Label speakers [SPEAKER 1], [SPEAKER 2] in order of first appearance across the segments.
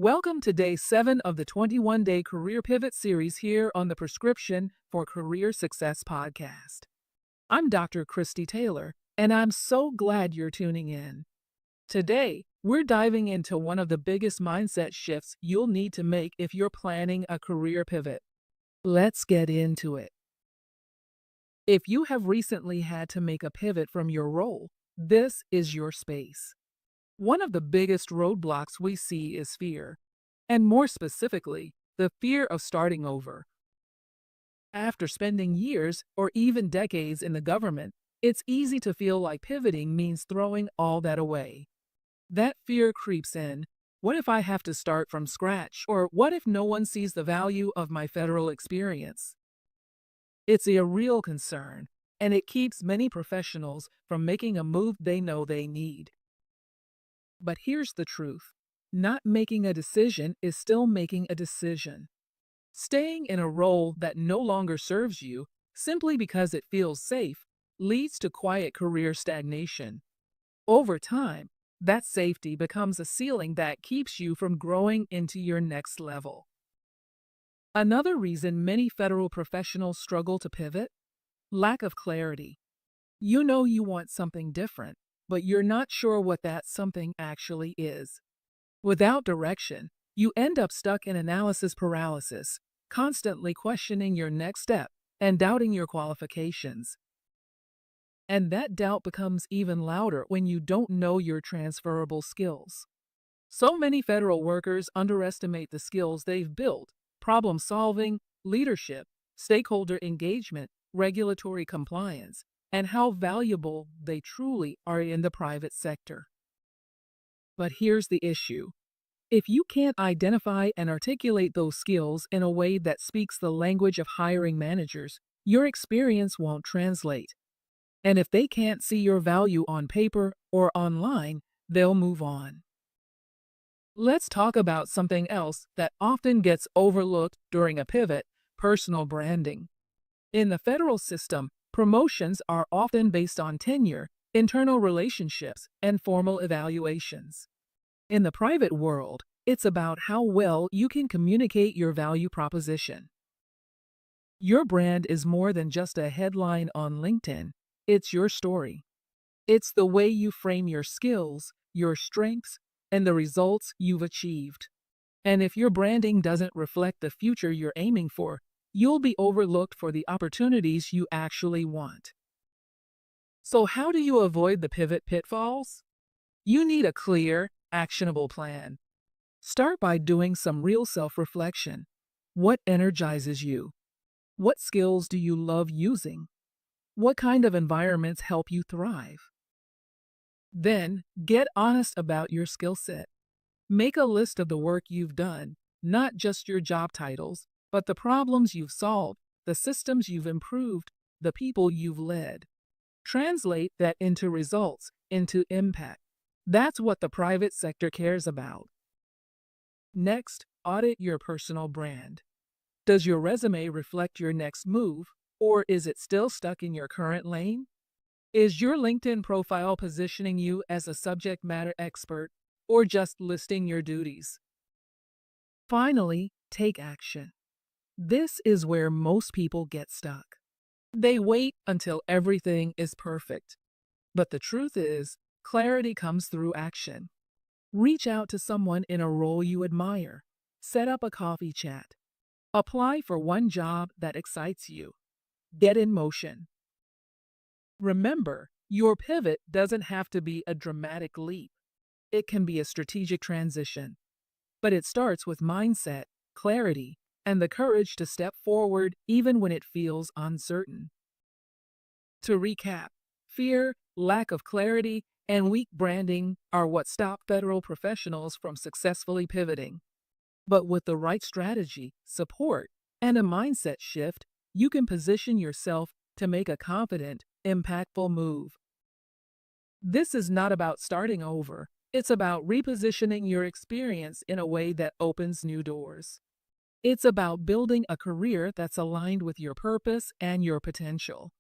[SPEAKER 1] Welcome to day 7 of the 21-day Career Pivot series here on the Prescription for Career Success podcast. I'm Dr. Christy Taylor, and I'm so glad you're tuning in. Today, we're diving into one of the biggest mindset shifts you'll need to make if you're planning a career pivot. Let's get into it. If you have recently had to make a pivot from your role, this is your space. One of the biggest roadblocks we see is fear, and more specifically, the fear of starting over. After spending years or even decades in the government, it's easy to feel like pivoting means throwing all that away. That fear creeps in. What if I have to start from scratch? Or what if no one sees the value of my federal experience? It's a real concern, and it keeps many professionals from making a move they know they need. But here's the truth. Not making a decision is still making a decision. Staying in a role that no longer serves you simply because it feels safe leads to quiet career stagnation. Over time, that safety becomes a ceiling that keeps you from growing into your next level. Another reason many federal professionals struggle to pivot? Lack of clarity. You know you want something different, but you're not sure what that something actually is. Without direction, you end up stuck in analysis paralysis, constantly questioning your next step and doubting your qualifications. And that doubt becomes even louder when you don't know your transferable skills. So many federal workers underestimate the skills they've built: problem solving, leadership, stakeholder engagement, regulatory compliance, and how valuable they truly are in the private sector. But here's the issue. If you can't identify and articulate those skills in a way that speaks the language of hiring managers, your experience won't translate. And if they can't see your value on paper or online, they'll move on. Let's talk about something else that often gets overlooked during a pivot: personal branding. In the federal system, promotions are often based on tenure, internal relationships, and formal evaluations. In the private world, it's about how well you can communicate your value proposition. Your brand is more than just a headline on LinkedIn. It's your story. It's the way you frame your skills, your strengths, and the results you've achieved. And if your branding doesn't reflect the future you're aiming for, you'll be overlooked for the opportunities you actually want. So how do you avoid the pivot pitfalls? You need a clear, actionable plan. Start by doing some real self-reflection. What energizes you? What skills do you love using? What kind of environments help you thrive? Then, get honest about your skill set. Make a list of the work you've done, not just your job titles, but the problems you've solved, the systems you've improved, the people you've led. Translate that into results, into impact. That's what the private sector cares about. Next, audit your personal brand. Does your resume reflect your next move, or is it still stuck in your current lane? Is your LinkedIn profile positioning you as a subject matter expert, or just listing your duties? Finally, take action. This is where most people get stuck. They wait until everything is perfect. But the truth is, clarity comes through action. Reach out to someone in a role you admire. Set up a coffee chat. Apply for one job that excites you. Get in motion. Remember, your pivot doesn't have to be a dramatic leap. It can be a strategic transition. But it starts with mindset, clarity, and the courage to step forward even when it feels uncertain. To recap, fear, lack of clarity, and weak branding are what stop federal professionals from successfully pivoting. But with the right strategy, support, and a mindset shift, you can position yourself to make a confident, impactful move. This is not about starting over. It's about repositioning your experience in a way that opens new doors. It's about building a career that's aligned with your purpose and your potential.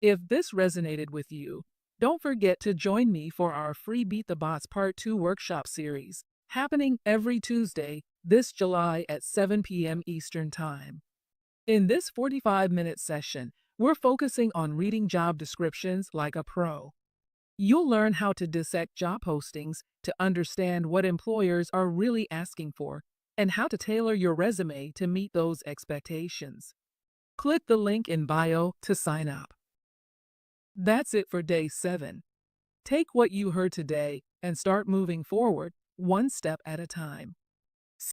[SPEAKER 1] If this resonated with you, don't forget to join me for our free Beat the Bots Part 2 workshop series, happening every Tuesday this July at 7 p.m. Eastern Time. In this 45-minute session, we're focusing on reading job descriptions like a pro. You'll learn how to dissect job postings to understand what employers are really asking for and how to tailor your resume to meet those expectations. Click the link in bio to sign up. That's it for day 7. Take what you heard today and start moving forward one step at a time.